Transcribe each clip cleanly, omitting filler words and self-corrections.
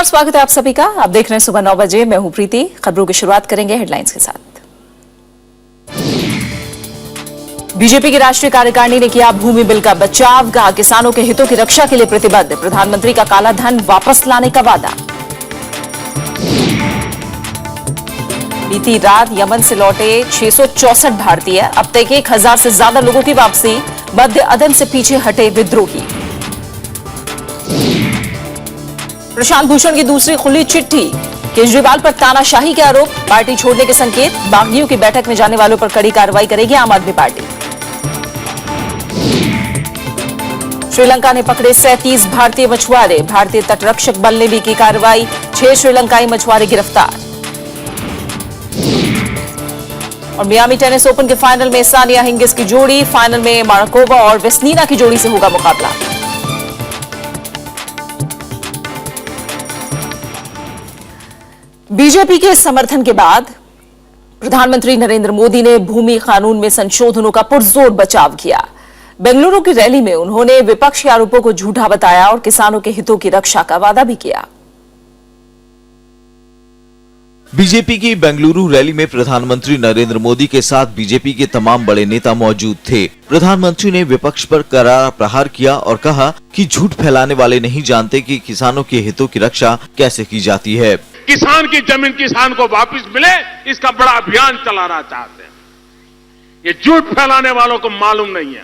नमस्कार, स्वागत है आप सभी का। आप देख रहे हैं सुबह 9 बजे। मैं हूं प्रीति। खबरों की शुरुआत करेंगे हेडलाइंस के साथ। बीजेपी की राष्ट्रीय कार्यकारिणी ने किया भूमि बिल का बचाव, कहा किसानों के हितों की रक्षा के लिए प्रतिबद्ध, प्रधानमंत्री का काला धन वापस लाने का वादा। बीती रात यमन से लौटे 664 भारतीय, अब तक 1000 से ज्यादा लोगों की वापसी, मध्य अदन से पीछे हटे विद्रोही। प्रशांत भूषण की दूसरी खुली चिट्ठी, केजरीवाल पर तानाशाही के आरोप, पार्टी छोड़ने के संकेत, बागियों की बैठक में जाने वालों पर कड़ी कार्रवाई करेगी आम आदमी पार्टी। श्रीलंका ने पकड़े 37 भारतीय मछुआरे, भारतीय तटरक्षक बल ने भी की कार्रवाई, 6 श्रीलंकाई मछुआरे गिरफ्तार। और मियामी टेनिस ओपन के फाइनल में सानिया हिंगिस की जोड़ी, फाइनल में माराकोवा और वेस्नीना की जोड़ी से होगा मुकाबला। बीजेपी के समर्थन के बाद प्रधानमंत्री नरेंद्र मोदी ने भूमि कानून में संशोधनों का पुरजोर बचाव किया। बेंगलुरु की रैली में उन्होंने विपक्ष के आरोपों को झूठा बताया और किसानों के हितों की रक्षा का वादा भी किया। बीजेपी की बेंगलुरु रैली में प्रधानमंत्री नरेंद्र मोदी के साथ बीजेपी के तमाम बड़े नेता मौजूद थे। प्रधानमंत्री ने विपक्ष पर करारा प्रहार किया और कहा कि झूठ फैलाने वाले नहीं जानते कि किसानों के हितों की रक्षा कैसे की जाती है। किसान की जमीन किसान को वापस मिले, इसका बड़ा अभियान चलाना चाहते हैं। ये झूठ फैलाने वालों को मालूम नहीं है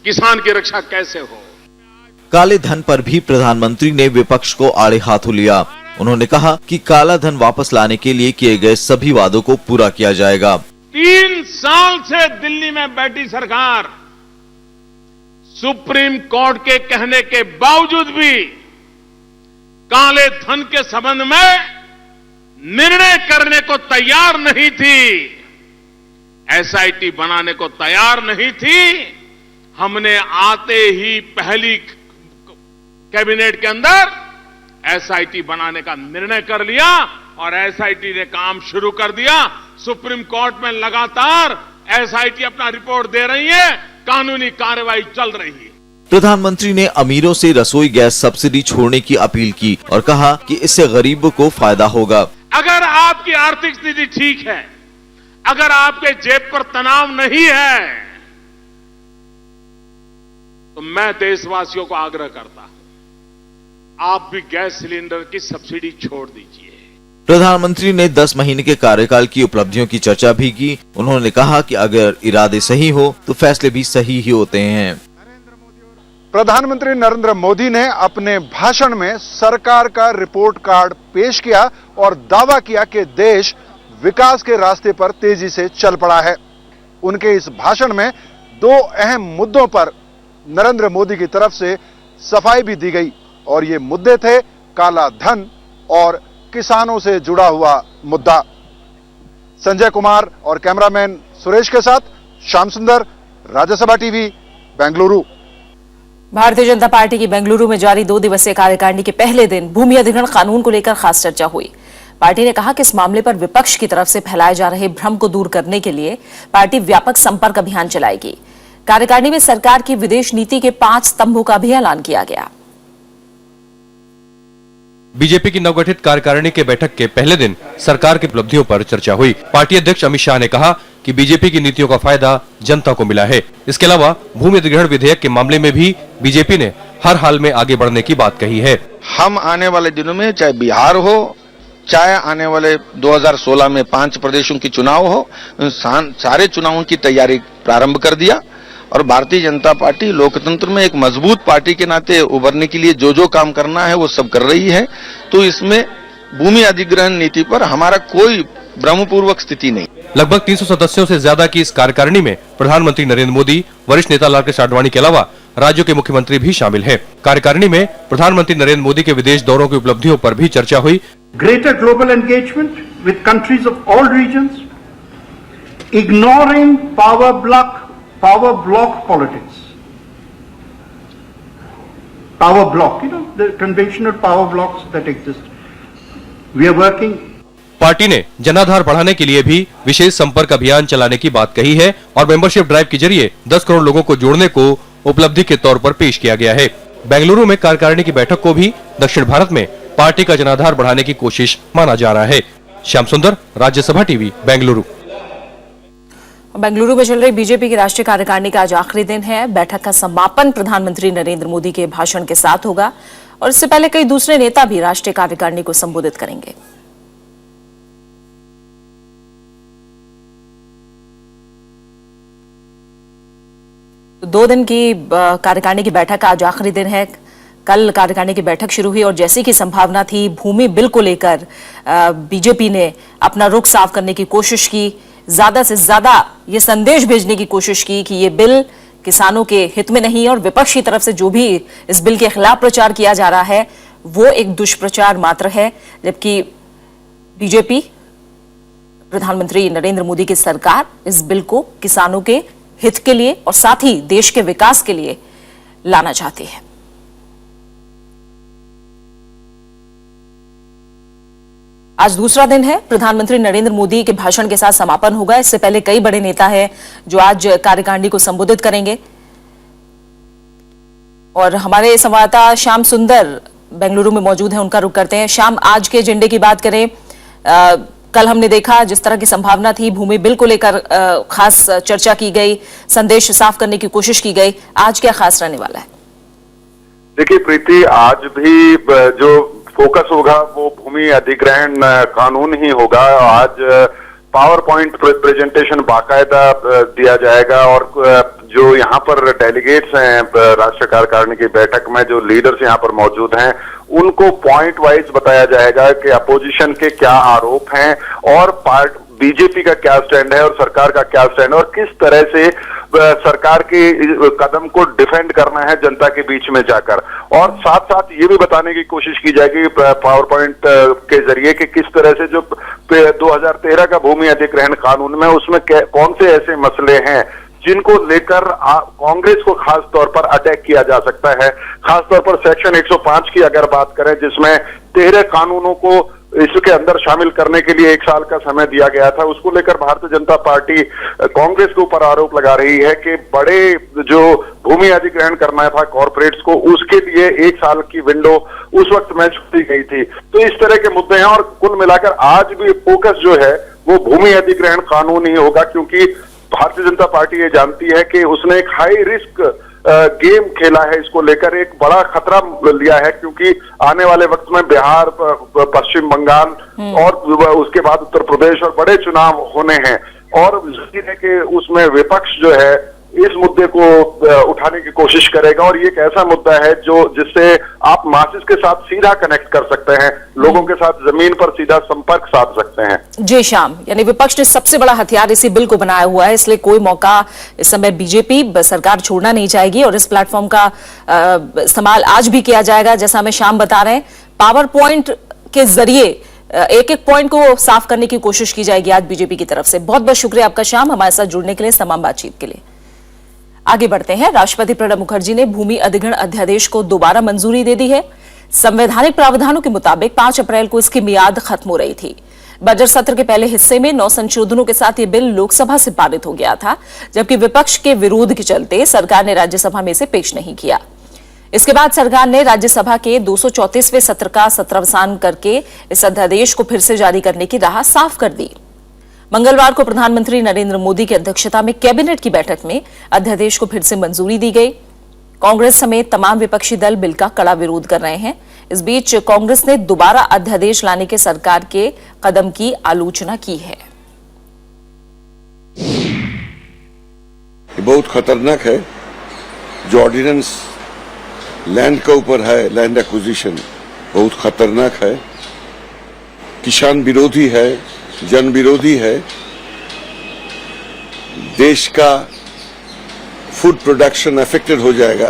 किसान की रक्षा कैसे हो। काले धन पर भी प्रधानमंत्री ने विपक्ष को आड़े हाथों लिया। उन्होंने कहा कि काला धन वापस लाने के लिए किए गए सभी वादों को पूरा किया जाएगा। 3 साल से दिल्ली में बैठी सरकार सुप्रीम कोर्ट के कहने के बावजूद भी काले धन के संबंध में निर्णय करने को तैयार नहीं थी, एसआईटी बनाने को तैयार नहीं थी। हमने आते ही पहली कैबिनेट के अंदर एसआईटी बनाने का निर्णय कर लिया और एसआईटी ने काम शुरू कर दिया। सुप्रीम कोर्ट में लगातार एसआईटी अपना रिपोर्ट दे रही है, कानूनी कार्रवाई चल रही है। प्रधानमंत्री ने अमीरों से रसोई गैस सब्सिडी छोड़ने की अपील की और कहा कि इससे गरीबों को फायदा होगा। अगर आपकी आर्थिक स्थिति ठीक है, अगर आपके जेब पर तनाव नहीं है, तो मैं देशवासियों को आग्रह करता हूं, आप भी गैस सिलेंडर की सब्सिडी छोड़ दीजिए। प्रधानमंत्री ने 10 महीने के कार्यकाल की उपलब्धियों की चर्चा भी की। उन्होंने कहा कि अगर इरादे सही हो तो फैसले भी सही ही होते हैं। प्रधानमंत्री नरेंद्र मोदी ने अपने भाषण में सरकार का रिपोर्ट कार्ड पेश किया और दावा किया कि देश विकास के रास्ते पर तेजी से चल पड़ा है। उनके इस भाषण में 2 अहम मुद्दों पर नरेंद्र मोदी की तरफ से सफाई भी दी गई और ये मुद्दे थे काला धन और किसानों से जुड़ा हुआ मुद्दा। संजय कुमार और कैमरामैन सुरेश के साथ श्याम सुंदर, राज्यसभा टीवी, बेंगलुरु। भारतीय जनता पार्टी की बेंगलुरु में जारी 2 दिवसीय कार्यकारिणी के पहले दिन भूमि अधिग्रहण कानून को लेकर खास चर्चा हुई। पार्टी ने कहा कि इस मामले पर विपक्ष की तरफ से फैलाए जा रहे भ्रम को दूर करने के लिए पार्टी व्यापक संपर्क अभियान चलाएगी। कार्यकारिणी में सरकार की विदेश नीति के 5 स्तंभों का भी ऐलान किया गया। बीजेपी की नवगठित कार्यकारिणी के बैठक के पहले दिन सरकार की उपलब्धियों पर चर्चा हुई। पार्टी अध्यक्ष अमित शाह ने कहा कि बीजेपी की नीतियों का फायदा जनता को मिला है। इसके अलावा भूमि अधिग्रहण विधेयक के मामले में भी बीजेपी ने हर हाल में आगे बढ़ने की बात कही है। हम आने वाले दिनों में चाहे बिहार हो, चाहे आने वाले 2016 में 5 प्रदेशों की चुनाव हो, सारे चुनावों की तैयारी प्रारंभ कर दिया और भारतीय जनता पार्टी लोकतंत्र में एक मजबूत पार्टी के नाते उभरने के लिए जो काम करना है वो सब कर रही है। तो इसमें भूमि अधिग्रहण नीति पर हमारा कोई भ्रमपूर्वक स्थिति नहीं। लगभग 300 सदस्यों से ज्यादा की इस कार्यकारिणी में प्रधानमंत्री नरेंद्र मोदी, वरिष्ठ नेता लालकृष्ण आडवाणी के अलावा राज्यों के मुख्यमंत्री भी शामिल हैं। कार्यकारिणी में प्रधानमंत्री नरेंद्र मोदी के विदेश दौरों की उपलब्धियों पर भी चर्चा हुई। Greater global engagement with countries of all regions, ignoring power block politics. Power block, the conventional power blocks that exist. We are working. Party ने जनाधार बढ़ाने के लिए भी विशेष संपर्क अभियान चलाने की बात कही है और मेंबरशिप ड्राइव के जरिए 10 करोड़ लोगों को जोड़ने को उपलब्धि के तौर पर पेश किया गया है। बेंगलुरु में कार्यकारिणी की बैठक को भी दक्षिण भारत में पार्टी का जनाधार बढ़ाने की कोशिश माना जा रहा है। श्याम सुंदर, राज्यसभा टीवी, बेंगलुरु। बेंगलुरु में चल रही बीजेपी की राष्ट्रीय कार्यकारिणी का आज आखिरी दिन है। बैठक का समापन प्रधानमंत्री नरेंद्र मोदी के भाषण के साथ होगा और इससे पहले कई दूसरे नेता भी राष्ट्रीय कार्यकारिणी को संबोधित करेंगे। तो 2 दिन की कार्यकारिणी की बैठक का आज आखिरी दिन है। कल कार्यकारिणी की बैठक शुरू हुई और जैसी की संभावना थी, भूमि बिल को लेकर बीजेपी ने अपना रुख साफ करने की कोशिश की, ज्यादा से ज्यादा ये संदेश भेजने की कोशिश की कि ये बिल किसानों के हित में नहीं, और विपक्ष की तरफ से जो भी इस बिल के खिलाफ प्रचार किया जा रहा है वो एक दुष्प्रचार मात्र है। जबकि बीजेपी, प्रधानमंत्री नरेंद्र मोदी की सरकार इस बिल को किसानों के हित के लिए और साथ ही देश के विकास के लिए लाना चाहती है। आज दूसरा दिन है। प्रधानमंत्री नरेंद्र मोदी के भाषण के साथ समापन होगा। इससे पहले कई बड़े नेता हैं जो आज कार्यकारिणी को संबोधित करेंगे और हमारे संवाददाता श्याम सुंदर बेंगलुरु में मौजूद हैं, उनका रुख करते हैं। श्याम, आज के एजेंडे की बात करें, कल हमने देखा जिस तरह की संभावना थी, भूमि बिल को लेकर खास चर्चा की गई, संदेश साफ करने की कोशिश की गई। आज क्या खास रहने वाला है? देखिए प्रीति, आज भी जो फोकस होगा वो भूमि अधिग्रहण कानून ही होगा। आज पावर पॉइंट प्रेजेंटेशन बाकायदा दिया जाएगा और जो यहाँ पर डेलीगेट्स हैं राष्ट्रीय कार्यकारिणी की बैठक में, जो लीडर्स यहाँ पर मौजूद हैं, उनको पॉइंट वाइज बताया जाएगा कि अपोजिशन के क्या आरोप हैं और बीजेपी का क्या स्टैंड है और सरकार का क्या स्टैंड है और किस तरह से सरकार के कदम को डिफेंड करना है जनता के बीच में जाकर। और साथ साथ ये भी बताने की कोशिश की जाएगी पावर पॉइंट के जरिए कि किस तरह से जो 2013 का भूमि अधिग्रहण कानून में उसमें कौन से ऐसे मसले हैं जिनको लेकर कांग्रेस को खास तौर पर अटैक किया जा सकता है। खास तौर पर सेक्शन 105 की अगर बात करें, जिसमें 13 कानूनों को इसके अंदर शामिल करने के लिए 1 साल का समय दिया गया था, उसको लेकर भारतीय जनता पार्टी कांग्रेस के ऊपर आरोप लगा रही है कि बड़े जो भूमि अधिग्रहण करना था कॉर्पोरेट्स को, उसके लिए 1 साल की विंडो उस वक्त में छूटी गई थी। तो इस तरह के मुद्दे हैं और कुल मिलाकर आज भी फोकस जो है वो भूमि अधिग्रहण कानून ही होगा, क्योंकि भारतीय जनता पार्टी ये जानती है कि उसने एक हाई रिस्क गेम खेला है, इसको लेकर एक बड़ा खतरा लिया है, क्योंकि आने वाले वक्त में बिहार, पश्चिम बंगाल और उसके बाद उत्तर प्रदेश और बड़े चुनाव होने हैं और जाहिर है कि उसमें विपक्ष जो है इस मुद्दे को उठाने की कोशिश करेगा और ये एक ऐसा मुद्दा है जो जिससे आप मासिस के साथ सीधा कनेक्ट कर सकते हैं, लोगों के साथ जमीन पर सीधा संपर्क साध सकते हैं। जी श्याम, यानी विपक्ष ने सबसे बड़ा हथियार इसी बिल को बनाया हुआ है, इसलिए कोई मौका इस समय बीजेपी सरकार छोड़ना नहीं चाहेगी और इस प्लेटफॉर्म का इस्तेमाल आज भी किया जाएगा। जैसा हमें श्याम बता रहे हैं, पावर पॉइंट के जरिए एक एक पॉइंट को साफ करने की कोशिश की जाएगी आज बीजेपी की तरफ से। बहुत बहुत शुक्रिया आपका श्याम, हमारे साथ जुड़ने के लिए, तमाम बातचीत के लिए। आगे बढ़ते हैं। राष्ट्रपति प्रणब मुखर्जी ने भूमि अधिग्रहण अध्यादेश को दोबारा मंजूरी दे दी है। संवैधानिक प्रावधानों के मुताबिक 5 अप्रैल को इसकी मियाद खत्म हो रही थी। बजट सत्र के पहले हिस्से में 9 संशोधनों के साथ यह बिल लोकसभा से पारित हो गया था, जबकि विपक्ष के विरोध के चलते सरकार ने राज्यसभा में इसे पेश नहीं किया। इसके बाद सरकार ने राज्यसभा के 234वें सत्र का सत्रावसान करके इस अध्यादेश को फिर से जारी करने की राह साफ कर दी। मंगलवार को प्रधानमंत्री नरेंद्र मोदी की अध्यक्षता में कैबिनेट की बैठक में अध्यादेश को फिर से मंजूरी दी गई। कांग्रेस समेत तमाम विपक्षी दल बिल का कड़ा विरोध कर रहे हैं। इस बीच कांग्रेस ने दोबारा अध्यादेश लाने के सरकार के कदम की आलोचना की है। बहुत खतरनाक है जो ऑर्डिनेंस लैंड के ऊपर है, लैंड एक्विजिशन बहुत खतरनाक है, किसान विरोधी है, जन विरोधी है, देश का फूड प्रोडक्शन अफेक्टेड हो जाएगा,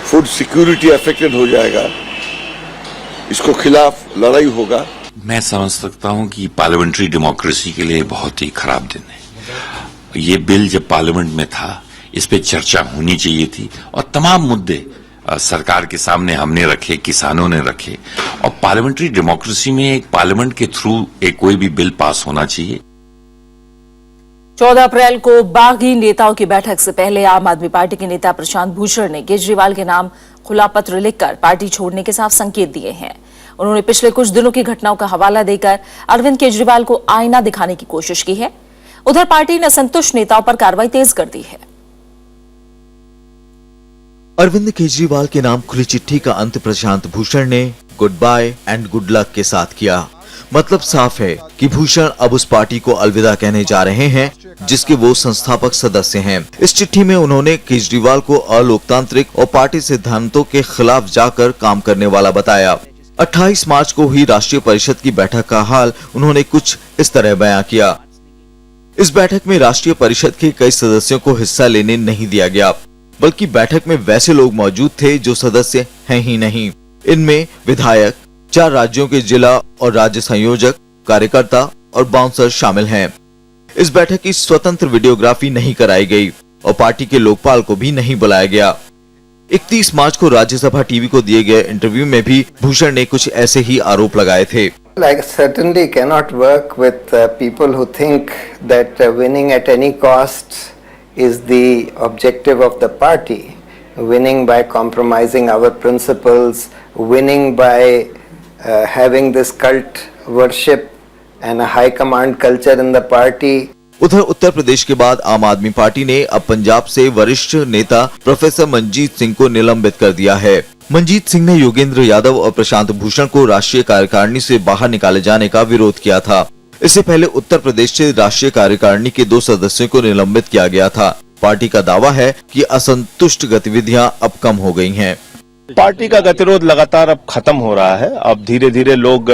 फूड सिक्योरिटी अफेक्टेड हो जाएगा, इसको खिलाफ लड़ाई होगा। मैं समझ सकता हूं कि पार्लियामेंट्री डेमोक्रेसी के लिए बहुत ही खराब दिन है। ये बिल जब पार्लियामेंट में था, इस पे चर्चा होनी चाहिए थी और तमाम मुद्दे सरकार के सामने हमने रखे, किसानों ने रखे, और पार्लियामेंट्री डेमोक्रेसी में एक पार्लियामेंट के थ्रू एक कोई भी बिल पास होना चाहिए। 14 अप्रैल को बागी नेताओं की बैठक से पहले आम आदमी पार्टी के नेता प्रशांत भूषण ने केजरीवाल के नाम खुला पत्र लिखकर पार्टी छोड़ने के साफ संकेत दिए हैं। उन्होंने पिछले कुछ दिनों की घटनाओं का हवाला देकर अरविंद केजरीवाल को आईना दिखाने की कोशिश की है। उधर पार्टी ने असंतुष्ट नेताओं पर कार्रवाई तेज कर दी है। अरविंद केजरीवाल के नाम खुली चिट्ठी का अंत प्रशांत भूषण ने goodbye and good luck के साथ किया। मतलब साफ है कि भूषण अब उस पार्टी को अलविदा कहने जा रहे हैं जिसके वो संस्थापक सदस्य हैं। इस चिट्ठी में उन्होंने केजरीवाल को अलोकतांत्रिक और पार्टी सिद्धांतों के खिलाफ जाकर काम करने वाला बताया। 28 मार्च को हुई राष्ट्रीय परिषद की बैठक का हाल उन्होंने कुछ इस तरह बयां किया। इस बैठक में राष्ट्रीय परिषद के कई सदस्यों को हिस्सा लेने नहीं दिया गया, बल्कि बैठक में वैसे लोग मौजूद थे जो सदस्य हैं ही नहीं। इनमें विधायक, 4 राज्यों के जिला और राज्य संयोजक, कार्यकर्ता और बाउंसर शामिल हैं। इस बैठक की स्वतंत्र वीडियोग्राफी नहीं कराई गई और पार्टी के लोकपाल को भी नहीं बुलाया गया। 31 मार्च को राज्यसभा टीवी को दिए गए इंटरव्यू में भी भूषण ने कुछ ऐसे ही आरोप लगाए थे। I certainly cannot work with people who think that winning at any cost is the objective of the party. Winning by compromising our principles, winning by having this cult worship and a high command culture in the party. उधर उत्तर प्रदेश के बाद आम आदमी party ने अब पंजाब से वरिष्ठ नेता प्रोफेसर मंजीत सिंह को निलंबित कर दिया है। मंजीत सिंह ने योगेंद्र यादव और प्रशांत भूषण को राष्ट्रीय कार्यकारिणी से बाहर निकाले जाने का विरोध किया था। इससे पहले उत्तर प्रदेश से राष्ट्रीय कार्यकारिणी के 2 सदस्यों को निलंबित किया गया था। पार्टी का दावा है कि असंतुष्ट गतिविधियां अब कम हो गई हैं। पार्टी का गतिरोध लगातार अब खत्म हो रहा है। अब धीरे धीरे लोग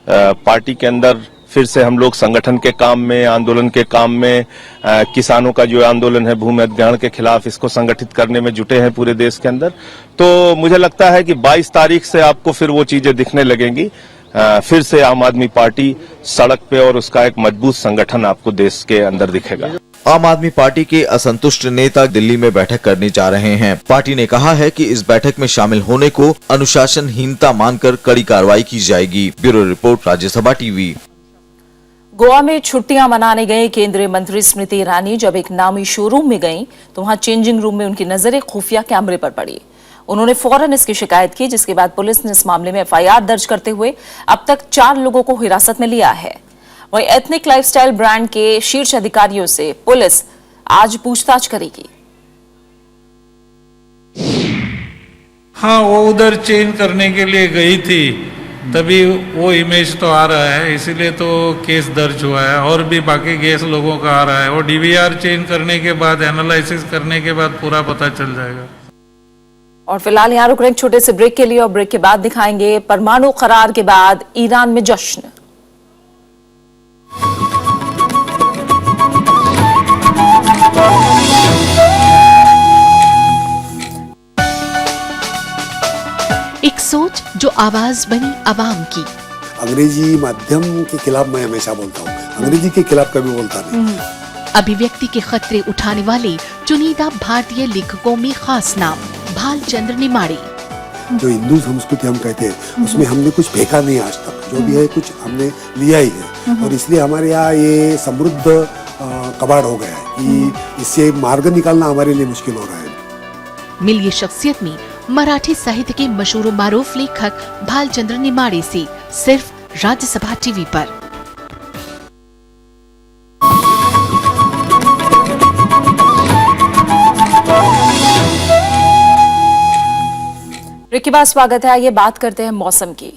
पार्टी के अंदर फिर से हम लोग संगठन के काम में, आंदोलन के काम में, किसानों का जो आंदोलन है भूमि अधिग्रहण के खिलाफ, इसको संगठित करने में जुटे हैं पूरे देश के अंदर। तो मुझे लगता है कि 22 तारीख से आपको फिर वो चीजें दिखने लगेंगी। फिर से आम आदमी पार्टी सड़क पे और उसका एक मजबूत संगठन आपको देश के अंदर दिखेगा। आम आदमी पार्टी के असंतुष्ट नेता दिल्ली में बैठक करने जा रहे हैं। पार्टी ने कहा है कि इस बैठक में शामिल होने को अनुशासनहीनता मानकर कड़ी कार्रवाई की जाएगी। Bureau report, Rajya Sabha TV. Goa में छुट्टियां मनाने गए केंद्रीय मंत्री स्मृति ईरानी जब एक नामी शोरूम में गईं, तो वहां चेंजिंग रूम में उनकी नजर एक खुफिया कैमरे पर पड़ी। उन्होंने फौरन इसकी शिकायत की, जिसके बाद पुलिस ने इस मामले में FIR दर्ज करते हुए अब तक 4 लोगों को हिरासत में लिया है। वहीं एथनिक लाइफस्टाइल ब्रांड के शीर्ष अधिकारियों से पुलिस आज पूछताछ करेगी। हाँ, वो उधर चेंज करने के लिए गई थी, तभी वो इमेज तो आ रहा है, इसीलिए तो केस दर्ज हुआ है। और भी बाकी केस लोगों का आ रहा है। वो DVR चेंज करने के बाद, एनालिसिस करने के बाद पूरा पता चल जाएगा। और फिलहाल यहाँ रुक रहे छोटे से ब्रेक के लिए, और ब्रेक के बाद दिखाएंगे परमाणु करार के बाद ईरान में जश्न। एक सोच जो आवाज बनी आवाम की। अंग्रेजी माध्यम के खिलाफ मैं हमेशा बोलता हूँ, अंग्रेजी के खिलाफ कभी बोलता नहीं। अभिव्यक्ति के खतरे उठाने वाले चुनिंदा भारतीय लेखकों में खास नाम भालचंद्र नेमाड़े। जो हिंदू संस्कृति हम कहते हैं उसमें हमने कुछ फेंका नहीं आज तक, जो भी है कुछ हमने लिया ही है। और इसलिए हमारे यहाँ ये समृद्ध कबाड़ हो गया है कि इससे मार्ग निकालना हमारे लिए मुश्किल हो रहा है। मिलिए शख्सियत में मराठी साहित्य के मशहूर मारूफ लेखक भालचंद्र नेमाड़े से, सिर्फ राज्यसभा टीवी पर। ब्रेक के बाद स्वागत है। ये बात करते हैं मौसम की।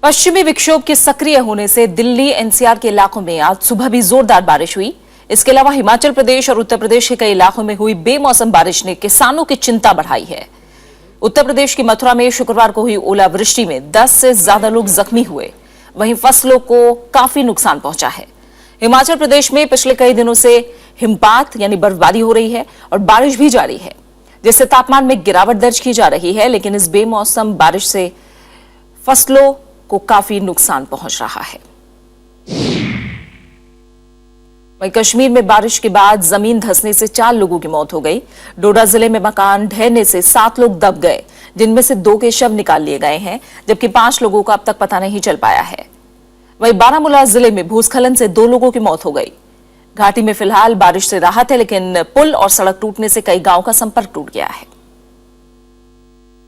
पश्चिमी विक्षोभ के सक्रिय होने से दिल्ली NCR के इलाकों में आज सुबह भी जोरदार बारिश हुई। इसके अलावा हिमाचल प्रदेश और उत्तर प्रदेश के कई इलाकों में हुई बेमौसम बारिश ने किसानों की चिंता बढ़ाई है। उत्तर प्रदेश की मथुरा में शुक्रवार को हुई ओलावृष्टि में 10 से ज्यादा लोग जख्मी हुए। वहीं फसलों को काफी नुकसान पहुंचा है। हिमाचल प्रदेश में पिछले कई दिनों से हिमपात यानी बर्फबारी हो रही है और बारिश भी जारी है, जिससे तापमान में गिरावट दर्ज की जा रही है। लेकिन इस बेमौसम बारिश से फसलों को काफी नुकसान पहुंच रहा है। वहीं कश्मीर में बारिश के बाद जमीन धंसने से 4 लोगों की मौत हो गई। डोडा जिले में मकान ढहने से 7 लोग दब गए, जिनमें से 2 के शव निकाल लिए गए हैं, जबकि 5 लोगों का अब तक पता नहीं चल पाया है। वहीं बारामूला जिले में भूस्खलन से 2 लोगों की मौत हो गई। घाटी में फिलहाल बारिश से राहत है, लेकिन पुल और सड़क टूटने से कई गांव का संपर्क टूट गया है।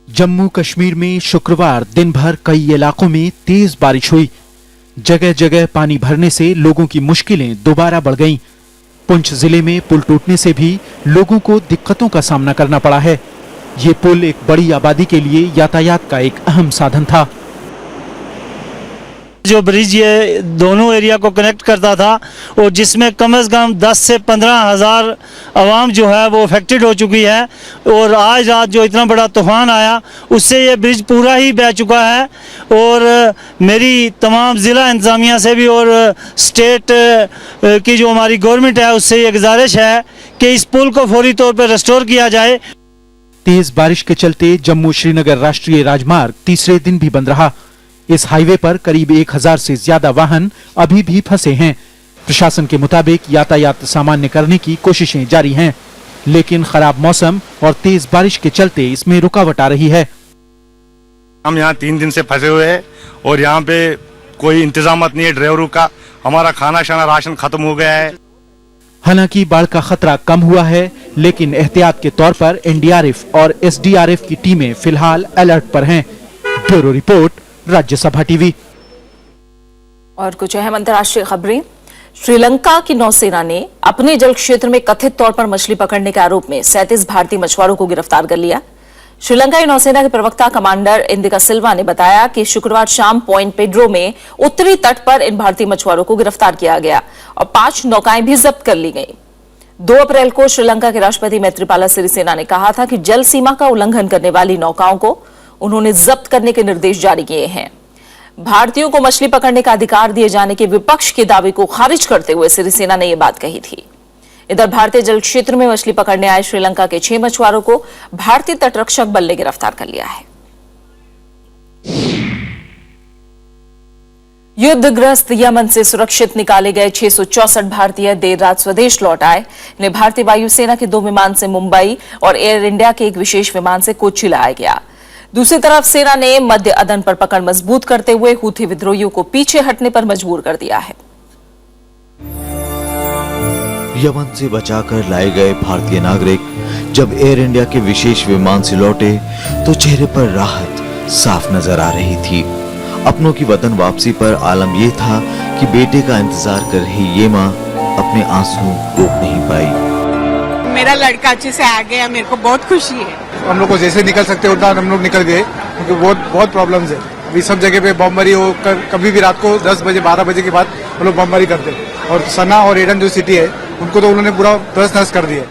जम्मू कश्मीर में शुक्रवार दिन भर कई इलाकों में तेज बारिश हुई। जगह जगह पानी भरने से लोगों की मुश्किलें दोबारा बढ़ गईं। पुंछ जिले में पुल टूटने से भी लोगों को दिक्कतों का सामना करना पड़ा है। ये पुल एक बड़ी आबादी के लिए यातायात का एक अहम साधन था। जो ब्रिज ये दोनों एरिया को कनेक्ट करता था और जिसमें कम से कम 10 से 15 हज़ार आवाम जो है वो अफेक्टेड हो चुकी है। और आज रात जो इतना बड़ा तूफान आया उससे ये ब्रिज पूरा ही बह चुका है। और मेरी तमाम ज़िला इंतज़ामिया से भी और स्टेट की जो हमारी गवर्नमेंट है उससे ये गुजारिश है कि इस पुल को फौरी तौर पर रेस्टोर किया जाए। तेज बारिश के चलते जम्मू श्रीनगर राष्ट्रीय राजमार्ग तीसरे दिन भी बंद रहा। इस हाईवे पर करीब 1000 से ज्यादा वाहन अभी भी फंसे हैं। प्रशासन के मुताबिक यातायात सामान्य करने की कोशिशें जारी हैं, लेकिन खराब मौसम और तेज बारिश के चलते इसमें रुकावट आ रही है। हम यहाँ 3 दिन से फंसे हुए हैं और यहाँ पे कोई इंतजाम नहीं है ड्राइवरों का। हमारा खाना शाना राशन खत्म हो गया है। हालांकि बाढ़ का खतरा कम हुआ है, लेकिन एहतियात के तौर पर एनडीआरएफ और एसडीआरएफ की टीमें फिलहाल अलर्ट पर हैं। Bureau report, Rajya Sabha TV. और कुछ अहम अंतर्राष्ट्रीय खबरें। श्रीलंका की नौसेना ने अपने जल क्षेत्र में कथित तौर पर मछली पकड़ने के आरोप में 37 भारतीय मछुआरों को गिरफ्तार कर लिया। श्रीलंकाई नौसेना के प्रवक्ता कमांडर इंदिका सिल्वा ने बताया कि शुक्रवार शाम पॉइंट पेड्रो में उत्तरी तट पर इन भारतीय मछुआरों को गिरफ्तार किया गया और 5 नौकाएं भी जब्त कर ली गई। 2 अप्रैल को श्रीलंका के राष्ट्रपति मैत्रीपाला सिरिसेना ने कहा था कि जल सीमा का उल्लंघन करने वाली नौकाओं को उन्होंने जब्त करने के निर्देश जारी किए हैं। भारतीयों को मछली पकड़ने का अधिकार दिए जाने के विपक्ष के दावे को खारिज करते हुए सिरिसेना ने यह बात कही थी। इधर भारतीय जल क्षेत्र में मछली पकड़ने आए श्रीलंका के 6 मछुआरों को भारतीय तटरक्षक बल ने गिरफ्तार कर लिया है। युद्धग्रस्त यमन से सुरक्षित निकाले गए 664 भारतीय देर रात स्वदेश लौट आए। इन्हें भारतीय वायुसेना के 2 विमान से मुंबई और एयर इंडिया के एक विशेष विमान से कोच्चि लाया गया। दूसरी तरफ सेना ने मध्य अदन पर पकड़ मजबूत करते हुए हूथी विद्रोहियों को पीछे हटने पर मजबूर कर दिया है। यमन से बचाकर लाए गए भारतीय नागरिक जब एयर इंडिया के विशेष विमान से लौटे तो चेहरे पर राहत साफ नजर आ रही थी। अपनों की वतन वापसी पर आलम यह था कि बेटे का इंतजार कर रही ये माँ अपने आंसू रोक नहीं पाई। मेरा लड़का अच्छे से आ गया, मेरे को बहुत खुशी है। हम लोग को जैसे निकल सकते उतना हम लोग निकल गए, क्योंकि बहुत प्रॉब्लम्स है। अभी सब जगह पे बमबारी होकर कभी भी रात को 10 बजे 12 बजे के बाद हम लोग बमबारी करते हैं। और सना और एडन जो सिटी है उनको तो उन्होंने पूरा तहस कर दिया।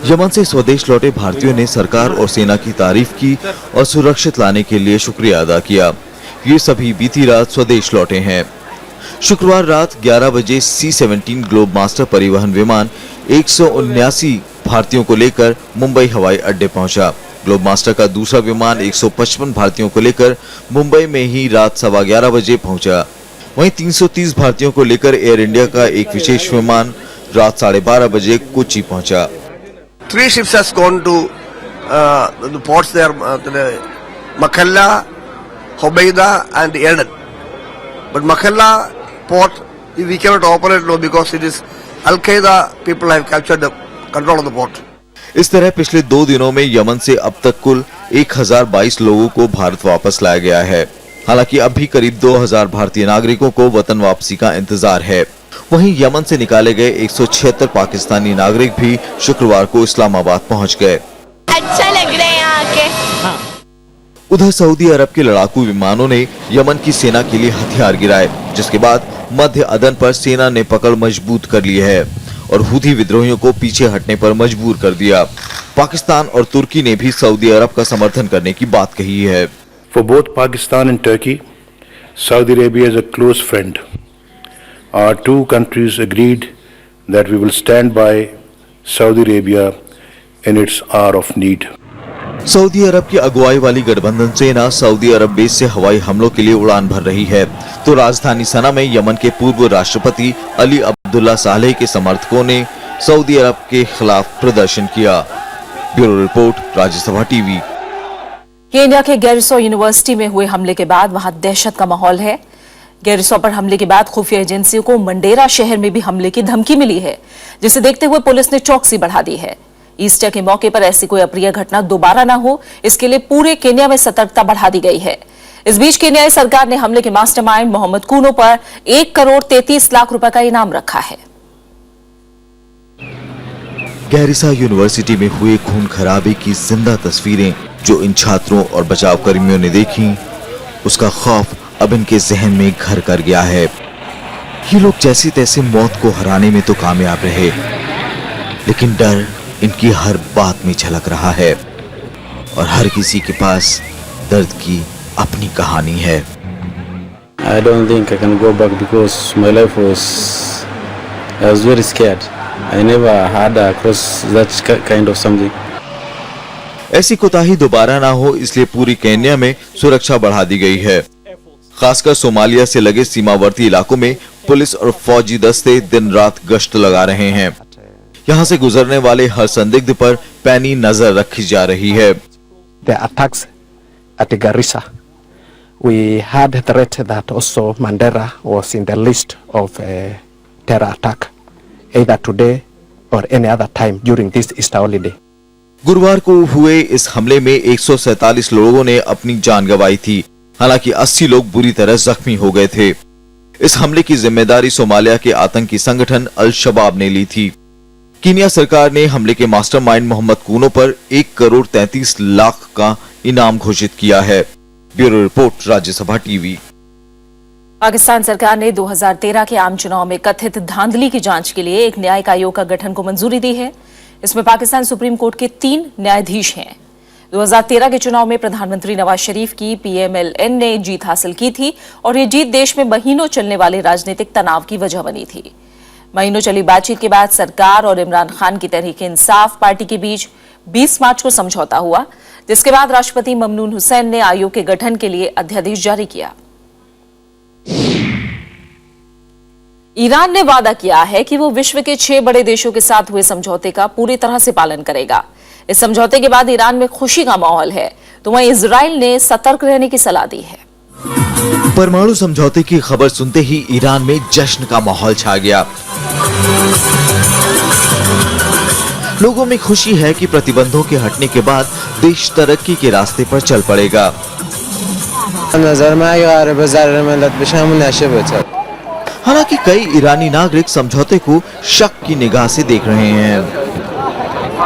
यमन से स्वदेश लौटे भारतीयों ने सरकार और सेना की तारीफ की और सुरक्षित लाने के लिए शुक्रिया अदा किया। ये सभी बीती रात स्वदेश लौटे हैं। शुक्रवार रात 11 बजे C-17 ग्लोब मास्टर परिवहन विमान 179 भारतीयों को लेकर मुंबई हवाई अड्डे पहुंचा। ग्लोब मास्टर का दूसरा विमान 155 भारतीयों को लेकर मुंबई में ही रात 11:15 बजे पहुंचा। वहीं 330 भारतीयों को लेकर एयर इंडिया का एक विशेष विमान रात 12:30 बजे कोच्चि पहुंचा। 3 ships has gone to the ports there, Makalla, Hodeida and Aden. But Makalla port we cannot operate now because it is Al-Qaeda people have captured the control of the port. इस तरह पिछले 2 दिनों में यमन से अब तक कुल 1022 लोगों को भारत वापस लाया गया है। हालांकि अब भी करीब 2000 भारतीय नागरिकों को वतन वापसी का इंतजार है। वहीं यमन से निकाले गए 176 पाकिस्तानी नागरिक भी शुक्रवार को इस्लामाबाद पहुंच गए। अच्छा लग रहा है यहाँ आके। उधर सऊदी अरब के लड़ाकू विमानों ने यमन की सेना के लिए हथियार गिराए, जिसके बाद मध्य अदन पर सेना ने पकड़ मजबूत कर ली है और हूथी विद्रोहियों को पीछे हटने पर मजबूर कर दिया। पाकिस्तान और तुर्की ने भी सऊदी अरब का समर्थन करने की बात कही है। For both Pakistan and Turkey, Saudi Arabia is a close friend. Our two countries agreed that we will stand by Saudi Arabia in its hour of need. सऊदी अरब की अगुवाई वाली गठबंधन सेना सऊदी अरब बेस से हवाई हमलों के लिए उड़ान भर रही है, तो राजधानी सना में यमन के पूर्व राष्ट्रपति अली अब्दुल्ला सालेह के समर्थकों ने सऊदी अरब के खिलाफ प्रदर्शन किया। Bureau report, Rajya Sabha TV. Kenya के गैरिसो यूनिवर्सिटी में हुए हमले के बाद वहां दहशत का माहौल है। गैरिसा पर हमले के बाद खुफिया एजेंसियों को मंडेरा शहर में भी हमले की धमकी मिली है, जिसे देखते हुए पुलिस ने चौकसी बढ़ा दी है। ईस्टर के मौके पर ऐसी कोई अप्रिय घटना दोबारा न हो, इसके लिए पूरे केन्या में सतर्कता बढ़ा दी गई है। इस बीच केन्याई सरकार ने हमले के मास्टरमाइंड मोहम्मद कूनो पर 1 करोड़ 33 लाख रुपए का इनाम रखा है। गैरिसा यूनिवर्सिटी में हुए खून खराबे की जिंदा तस्वीरें जो इन छात्रों और बचाव कर्मियों ने देखी, उसका खौफ अब इनके जहन में घर कर गया है। ये लोग जैसे तैसे मौत को हराने में तो कामयाब रहे, लेकिन डर इनकी हर बात में झलक रहा है और हर किसी के पास दर्द की अपनी कहानी है। I don't think I can go back because my life I was very scared. I never had across that kind of something. ऐसी कोताही दोबारा ना हो, इसलिए पूरी केन्या में सुरक्षा बढ़ा दी गई है। खासकर सोमालिया से लगे सीमावर्ती इलाकों में पुलिस और फौजी दस्ते दिन रात गश्त लगा रहे हैं। यहाँ से गुजरने वाले हर संदिग्ध पर पैनी नजर रखी जा रही है। The attacks at Garissa, we had a threat that also Mandera was in the list of terror attack, either today or any other time during this Easter holiday. गुरुवार को हुए इस हमले में 147 लोगों ने अपनी जान गंवाई थी, हालांकि 80 लोग बुरी तरह जख्मी हो गए थे। इस हमले की जिम्मेदारी सोमालिया के आतंकी संगठन अल शबाब ने ली थी। कीनिया सरकार ने हमले के मास्टरमाइंड मोहम्मद कूनो पर 1 करोड़ 33 लाख का इनाम घोषित किया है। Bureau report, Rajya Sabha TV. Pakistan सरकार ने 2013 के आम चुनाव में कथित धांधली की जांच के लिए एक न्यायिक आयोग का गठन को मंजूरी दी है। इसमें पाकिस्तान सुप्रीम कोर्ट के 3 न्यायाधीश हैं। 2013 के चुनाव में प्रधानमंत्री नवाज शरीफ की PMLN ने जीत हासिल की थी और ये जीत देश में महीनों चलने वाले राजनीतिक तनाव की वजह बनी थी। महीनों चली बातचीत के बाद सरकार और इमरान खान की तहरीक-ए-इंसाफ पार्टी के बीच 20 मार्च को समझौता हुआ, जिसके बाद राष्ट्रपति ममनून हुसैन ने आयोग के गठन के लिए अध्यादेश जारी किया। ईरान ने वादा किया है कि वो विश्व के 6 बड़े देशों के साथ हुए समझौते का पूरी तरह से पालन करेगा। इस समझौते के बाद ईरान में खुशी का माहौल है, तो वहीं इजराइल ने सतर्क रहने की सलाह दी है। परमाणु समझौते की खबर सुनते ही ईरान में जश्न का माहौल छा गया। लोगों में खुशी है कि प्रतिबंधों के हटने के बाद देश तरक्की के रास्ते पर चल पड़ेगा। हालांकि कई ईरानी नागरिक समझौते को शक की निगाह से देख रहे हैं।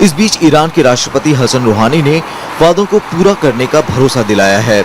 इस बीच ईरान के राष्ट्रपति हसन रूहानी ने वादों को पूरा करने का भरोसा दिलाया है।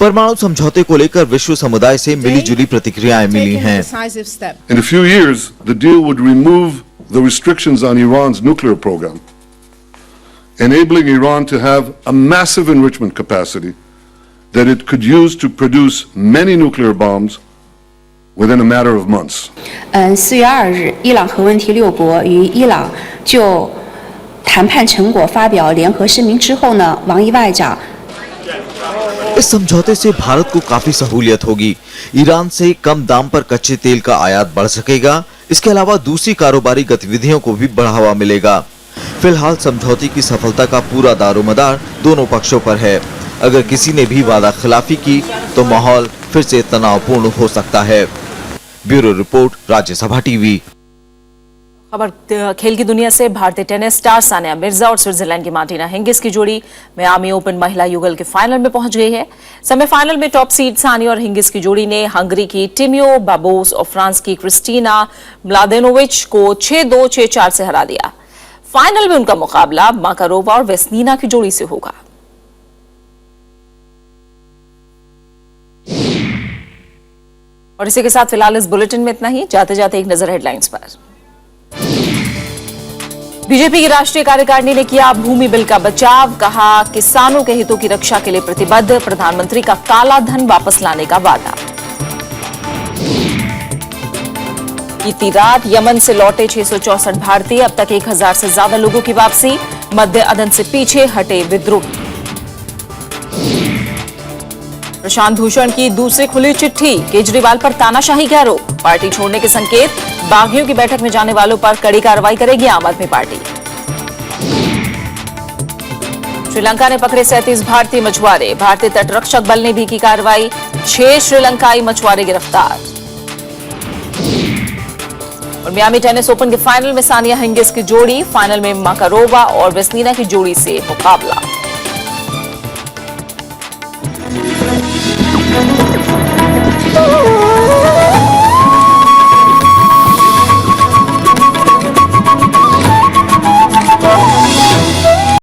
परमाणु समझौते को लेकर विश्व समुदाय से मिलीजुली प्रतिक्रियाएं मिली हैं। In a few years, the deal would remove the restrictions on Iran's nuclear program, enabling Iran to have a massive enrichment capacity that it could use to produce many nuclear bombs within a matter of months. 4月2日，伊朗核问题6国与伊朗就谈判成果发表联合声明之后呢，王毅外长 इस समझौते से भारत को काफी सहूलियत होगी। Iran से कम दाम पर कच्चे तेल का आयात बढ़ सकेगा। इसके अलावा दूसरी कारोबारी गतिविधियों को भी बढ़ावा मिलेगा। फिलहाल समझौते की सफलता का पूरा दारोमदार दोनों पक्षों पर है। अगर किसी ने भी वादा खिलाफी की तो माहौल फिर से तनावपूर्ण हो सकता है। Bureau report, Rajya Sabha TV. खबर खेल की दुनिया से। भारतीय टेनिस स्टार सानिया मिर्जा और स्विट्जरलैंड की मार्टिना हिंगिस की जोड़ी मियामी ओपन महिला युगल के फाइनल में पहुंच गई है। सेमीफाइनल में टॉप सीड सानिया और हिंगिस की जोड़ी ने हंगरी की टिमियो बाबोस और फ्रांस की क्रिस्टीना म्लादेनोविच को 6-2, 6-4 से हरा दिया। फाइनल में उनका मुकाबला माकारोवा और वेस्नीना की जोड़ी से होगा। और इसी के साथ फिलहाल इस बुलेटिन में इतना ही। जाते जाते एक नजर हेडलाइंस पर। बीजेपी की राष्ट्रीय कार्यकारिणी ने किया भूमि बिल का बचाव, कहा किसानों के हितों की रक्षा के लिए प्रतिबद्ध, प्रधानमंत्री का काला धन वापस लाने का वादा। बीती रात यमन से लौटे 664 भारतीय, अब तक 1000 से ज्यादा लोगों की वापसी। मध्य अदन से पीछे हटे विद्रोही। प्रशांत भूषण की दूसरी खुली चिट्ठी, केजरीवाल पर तानाशाही के आरोप, पार्टी छोड़ने के संकेत। बागियों की बैठक में जाने वालों पर कड़ी कार्रवाई करेगी आम आदमी पार्टी। श्रीलंका ने पकड़े 37 भारतीय मछुआरे, भारतीय तटरक्षक बल ने भी की कार्रवाई। 6 श्रीलंकाई मछुआरे गिरफ्तार। और मियामी टेनिस ओपन के फाइनल में सानिया हिंगिस की जोड़ी, फाइनल में माकारोवा और वेस्नीना की जोड़ी से मुकाबला।